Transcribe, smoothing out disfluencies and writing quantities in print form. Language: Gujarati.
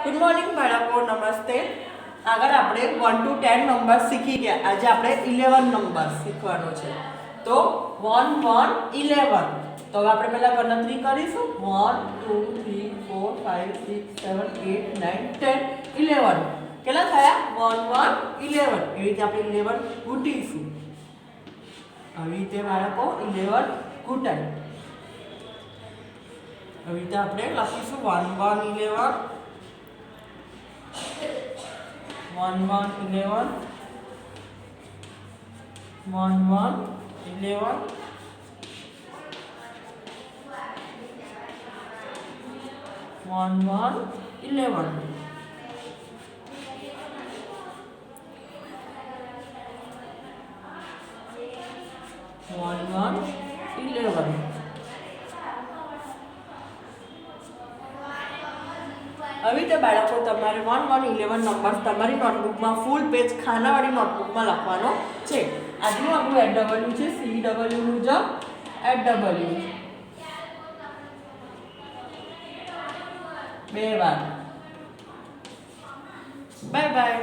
ગુડ મોર્નિંગ બાળકો, નમસ્તે. આગળ આપણે 1 to 10 નંબર શીખી ગયા. આજે આપણે 11 નંબર શીખવાનો છે. તો 1 1 11. તો હવે આપણે પહેલા ગણતરી કરીશું. 1 2 3 4 5 6 7 8 9 10 11. કેટલા થયા? 1 1 11. એવી રીતે આપણે 11 ઘૂંટીશું. આવી રીતે બાળકો 11 ઘૂંટાય. આવી રીતે આપણે લખીશું 1 1 11 1 1 11 1 1 11 1 1 11 1 1 11 હવે તો બાળકો તમારે 1 1 11 નંબર તમારી નોટબુકમાં ફૂલ પેજ ખાનાવાળી નોટબુકમાં લખવાનો છે. આજનું આપણું એડડબલ્યુ છે. CW મુજબ એડડબલ્યુ 2 વાર. Bye bye.